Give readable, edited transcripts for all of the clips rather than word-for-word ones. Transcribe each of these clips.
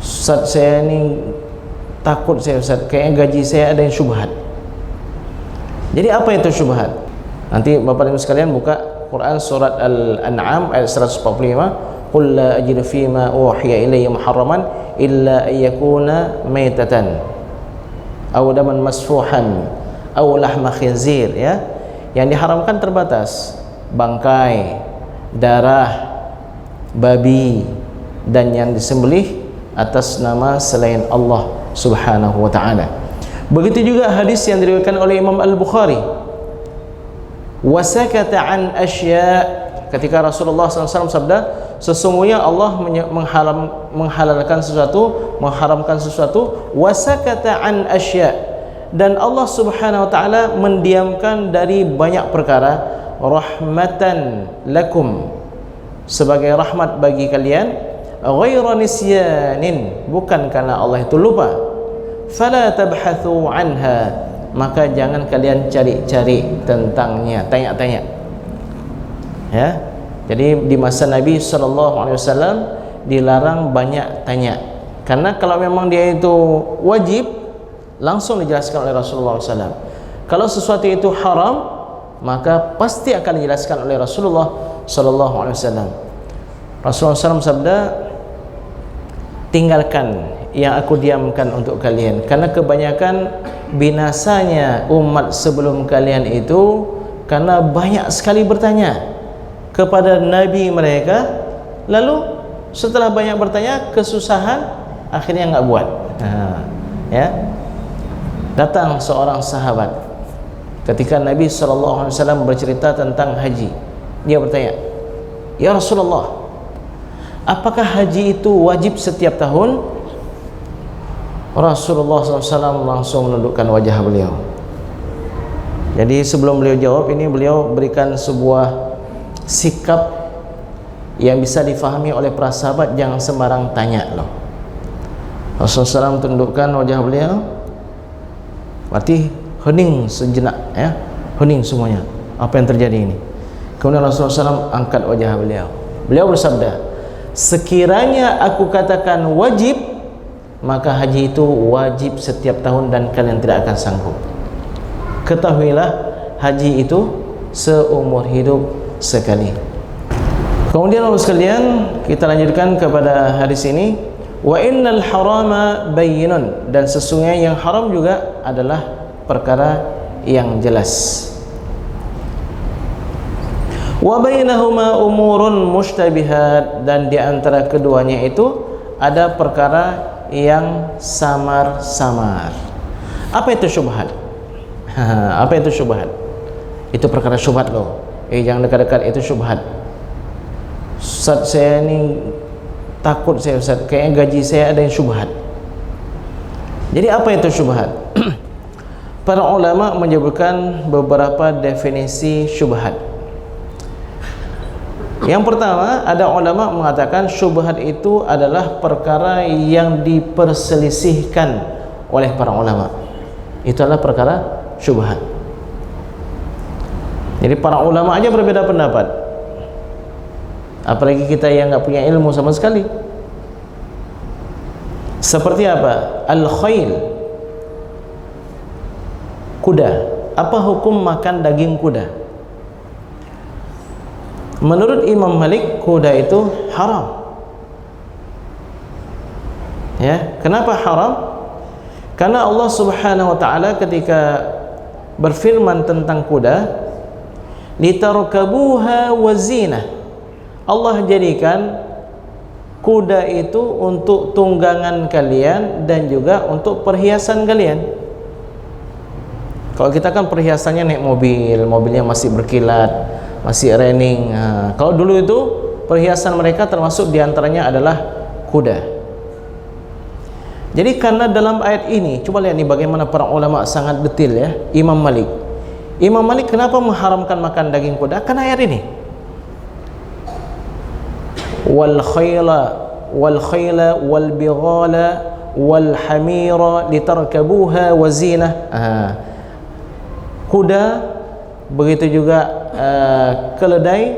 Ustaz, saya ni takut saya Ustaz, kayaknya gaji saya ada yang syubhat. Jadi apa itu syubhat? Nanti Bapak Ibu sekalian buka Quran surat Al-An'am ayat 145, qul la ajidu fima uhiya ilayya muharraman illa ayyakuna maitatan aw daman masfuhan aw lahma khinzir, ya. Yang diharamkan terbatas bangkai, darah babi, dan yang disembelih atas nama selain Allah Subhanahu wa taala. Begitu juga hadis yang diriwayatkan oleh Imam Al-Bukhari, wasakata an asya, ketika Rasulullah SAW sabda, sesungguhnya Allah menghalalkan sesuatu, mengharamkan sesuatu, wasakata an asya, dan Allah Subhanahu wa taala mendiamkan dari banyak perkara, rahmatan lakum, sebagai rahmat bagi kalian, ghaira nisyanin, bukan karena Allah itu lupa, fala tabhathu anha, maka jangan kalian cari-cari tentangnya, tanya-tanya, ya. Jadi di masa Nabi SAW dilarang banyak tanya, karena kalau memang dia itu wajib, langsung dijelaskan oleh Rasulullah SAW. Kalau sesuatu itu haram, maka pasti akan dijelaskan oleh Rasulullah SAW. Rasulullah SAW sabda, tinggalkan yang aku diamkan untuk kalian, karena kebanyakan binasanya umat sebelum kalian itu karena banyak sekali bertanya kepada Nabi mereka, lalu setelah banyak bertanya, kesusahan, akhirnya nggak buat. Ya, datang seorang sahabat ketika Nabi SAW bercerita tentang haji. Dia bertanya, ya Rasulullah, apakah haji itu wajib setiap tahun? Rasulullah SAW langsung menundukkan wajah beliau. Jadi sebelum beliau jawab ini, beliau berikan sebuah sikap yang bisa difahami oleh para sahabat, jangan sembarang tanya loh. Rasulullah SAW tundukkan wajah beliau, berarti hening sejenak, ya, hening semuanya. Apa yang terjadi ini? Kemudian Rasulullah SAW angkat wajah beliau. Beliau bersabda, sekiranya aku katakan wajib, maka haji itu wajib setiap tahun dan kalian tidak akan sanggup. Ketahuilah, haji itu seumur hidup sekali. Kemudian Bapak sekalian, kita lanjutkan kepada hadis ini, wa innal harama bayyinun, dan sesungguhnya yang haram juga adalah perkara yang jelas. Wa bainahuma umurun mushtabihat, dan di antara keduanya itu ada perkara yang samar-samar. Apa itu syubhat? Apa itu syubhat? Itu perkara syubhat loh. Jangan dekat-dekat, itu syubhat. Ustaz, saya ni takut saya Ustaz, kayaknya gaji saya ada yang syubhat. Jadi apa itu syubhat? Para ulama menyebutkan beberapa definisi syubhat. Yang pertama, ada ulama mengatakan syubhat itu adalah perkara yang diperselisihkan oleh para ulama. Itu adalah perkara syubhat. Jadi para ulama aja berbeda pendapat, apalagi kita yang nggak punya ilmu sama sekali. Seperti apa? Al-khayl, kuda. Apa hukum makan daging kuda? Menurut Imam Malik, kuda itu haram. Ya, kenapa haram? Karena Allah Subhanahu wa taala ketika berfirman tentang kuda, litarkabuha wazinah, Allah jadikan kuda itu untuk tunggangan kalian dan juga untuk perhiasan kalian. Kalau kita kan perhiasannya naik mobil, mobilnya masih berkilat, masih running. Kalau dulu itu perhiasan mereka termasuk diantaranya adalah kuda. Jadi karena dalam ayat ini, coba lihat nih bagaimana para ulama sangat detail, ya. Imam Malik kenapa mengharamkan makan daging kuda? Karena ayat ini, wal khayla wal bighala wal hamira litarkabuha wazinah. Kuda, begitu juga keledai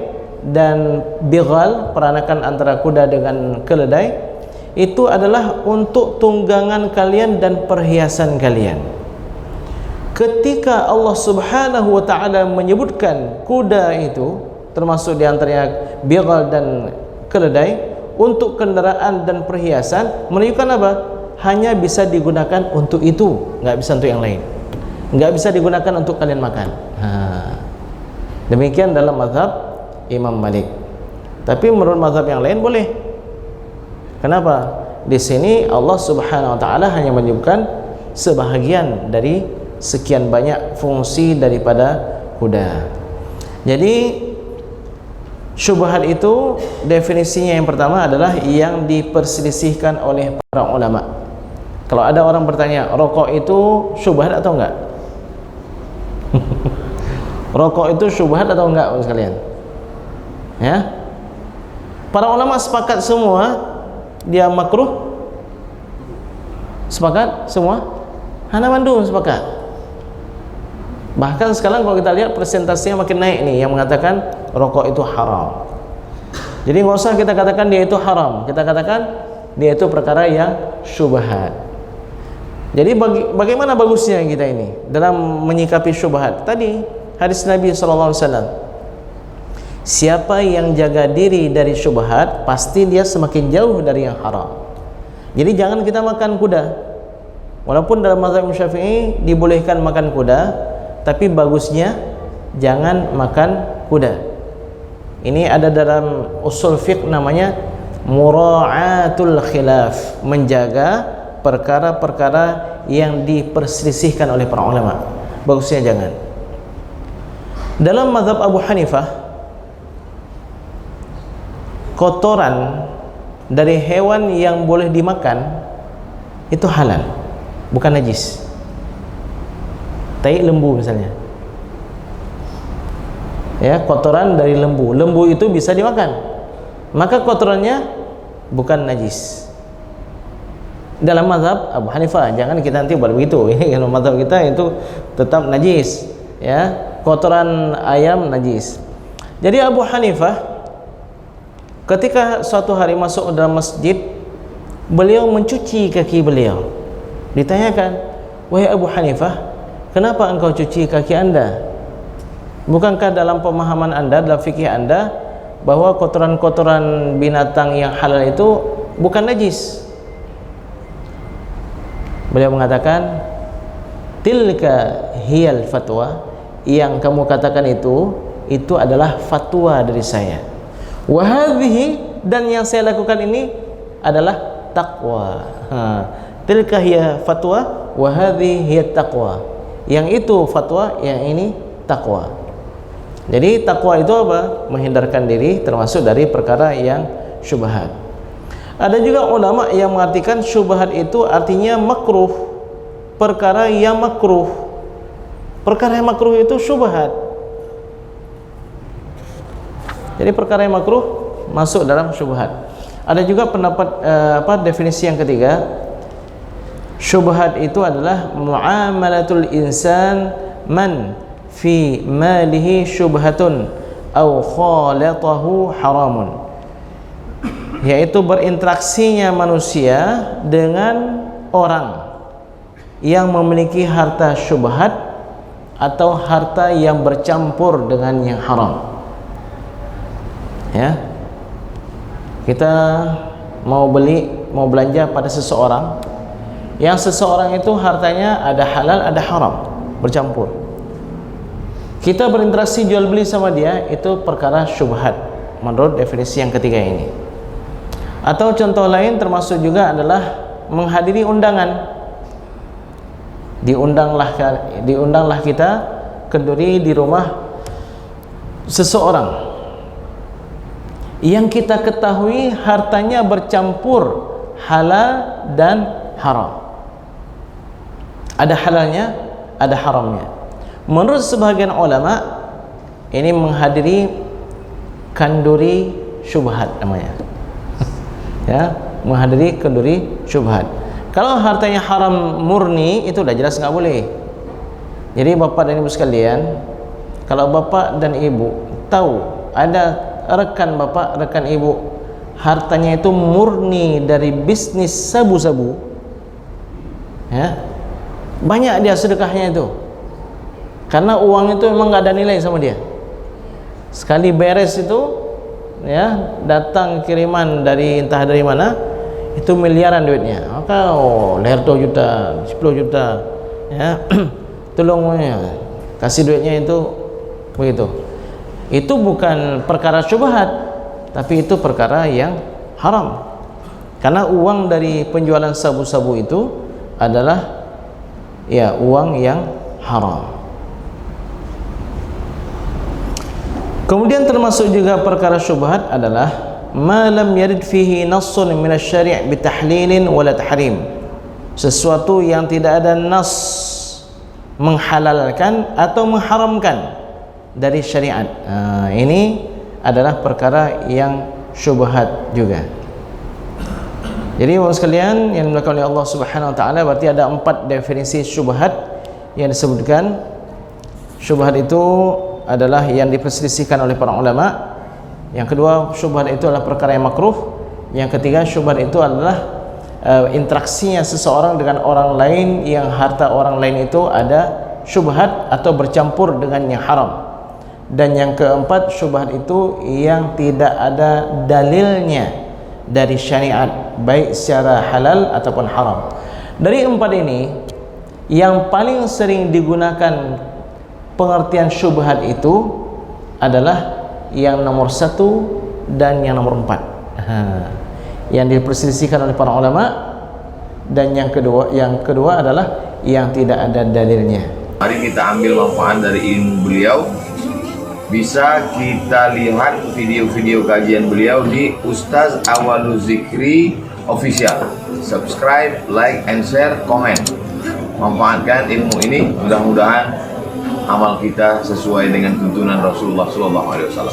dan bighal, peranakan antara kuda dengan keledai, itu adalah untuk tunggangan kalian dan perhiasan kalian. Ketika Allah Subhanahu wa taala menyebutkan kuda itu, termasuk di antaranya bighal dan keledai, untuk kendaraan dan perhiasan, menunjukkan apa? Hanya bisa digunakan untuk itu, nggak bisa untuk yang lain. Nggak bisa digunakan untuk kalian makan. Demikian dalam mazhab Imam Malik. Tapi menurut mazhab yang lain boleh. Kenapa? Di sini Allah Subhanahu wa taala hanya menyebutkan sebahagian dari sekian banyak fungsi daripada kuda. Jadi syubhat itu definisinya yang pertama adalah yang diperselisihkan oleh para ulama. Kalau ada orang bertanya, rokok itu syubhat atau enggak? Rokok itu syubhat atau enggak sekalian? Ya. Para ulama sepakat semua dia makruh. Sepakat semua? Hana mandum sepakat. Bahkan sekarang kalau kita lihat presentasinya makin naik nih yang mengatakan rokok itu haram. Jadi nggak usah kita katakan dia itu haram, kita katakan dia itu perkara yang syubhat. Jadi bagaimana bagusnya kita ini dalam menyikapi syubhat? Tadi hadis Nabi SAW, siapa yang jaga diri dari syubhat pasti dia semakin jauh dari yang haram. Jadi jangan kita makan kuda. Walaupun dalam mazhab Syafi'i dibolehkan makan kuda, tapi bagusnya jangan makan kuda. Ini ada dalam usul fiqh namanya mura'atul khilaf, menjaga perkara-perkara yang diperselisihkan oleh para ulama. Bagusnya jangan. Dalam mazhab Abu Hanifah, kotoran dari hewan yang boleh dimakan itu halal, bukan najis. Tai lembu misalnya, ya, kotoran dari lembu, lembu itu bisa dimakan, maka kotorannya bukan najis. Dalam mazhab Abu Hanifah, jangan kita nanti buat begitu. Kalau mazhab kita itu tetap najis, ya, kotoran ayam najis. Jadi Abu Hanifah ketika suatu hari masuk dalam masjid, beliau mencuci kaki beliau. Ditanyakan, wahai Abu Hanifah, kenapa engkau cuci kaki anda? Bukankah dalam pemahaman anda, dalam fikih anda, bahwa kotoran-kotoran binatang yang halal itu bukan najis? Beliau mengatakan, tilka hiyal fatwa, yang kamu katakan itu adalah fatwa dari saya. Wa hadhihi, dan yang saya lakukan ini adalah takwa. Tilka hiya fatwa wa hadhihi hiya taqwa. Yang itu fatwa, yang ini takwa. Jadi takwa itu apa? Menghindarkan diri termasuk dari perkara yang syubhat. Ada juga ulama yang mengartikan syubhat itu artinya makruh, perkara yang makruh. Perkara yang makruh itu syubhat. Jadi perkara yang makruh masuk dalam syubhat. Ada juga pendapat definisi yang ketiga, syubhat itu adalah muamalatul insan man fi malihi syubhatun au khalatahu haramun, yaitu berinteraksinya manusia dengan orang yang memiliki harta syubhat atau harta yang bercampur dengan yang haram. Ya, kita mau belanja pada seseorang, yang seseorang itu hartanya ada halal ada haram bercampur. Kita berinteraksi jual beli sama dia, itu perkara syubhat menurut definisi yang ketiga ini. Atau contoh lain termasuk juga adalah menghadiri undangan. Diundanglah kita kenduri di rumah seseorang yang kita ketahui hartanya bercampur halal dan haram. Ada halalnya, ada haramnya. Menurut sebahagian ulama, ini menghadiri kenduri syubhat namanya. Ya, menghadiri kenduri syubhat. Kalau hartanya haram murni, itu udah jelas nggak boleh. Jadi bapak dan ibu sekalian, kalau bapak dan ibu tahu ada rekan bapak, rekan ibu hartanya itu murni dari bisnis sabu-sabu, ya, banyak dia sedekahnya itu, karena uang itu memang nggak ada nilai sama dia. Sekali beres itu, ya, datang kiriman dari entah dari mana, itu miliaran duitnya. Maka leher 2 juta, 10 juta, ya, tolongnya kasih duitnya itu begitu. Itu bukan perkara syubhat, tapi itu perkara yang haram, karena uang dari penjualan sabu-sabu itu adalah, ya, uang yang haram. Kemudian termasuk juga perkara syubhat adalah ma lam yarid fihi nassun min asy-syari' bitahlilin wala tahrim, sesuatu yang tidak ada nas menghalalkan atau mengharamkan dari syariat. Ini adalah perkara yang syubhat juga. Jadi bapak sekalian yang dimuliakan oleh Allah Subhanahu wa taala, berarti ada 4 definisi syubhat yang disebutkan. Syubhat itu adalah yang diperselisihkan oleh para ulama. Yang kedua, syubhat itu adalah perkara yang makruh. Yang ketiga, syubhat itu adalah interaksinya seseorang dengan orang lain yang harta orang lain itu ada syubhat atau bercampur dengan yang haram. Dan yang keempat, syubhat itu yang tidak ada dalilnya dari syariat, baik secara halal ataupun haram. Dari 4 ini, yang paling sering digunakan pengertian syubhat itu adalah yang nomor 1 dan yang nomor 4, yang diperselisihkan oleh para ulama. Dan yang kedua adalah yang tidak ada dalilnya. Mari kita ambil manfaat dari ilmu beliau. Bisa kita lihat video-video kajian beliau di Ustaz Awwalu Zikri Official. Subscribe, like, and share, komen. Manfaatkan ilmu ini, mudah-mudahan amal kita sesuai dengan tuntunan Rasulullah SAW.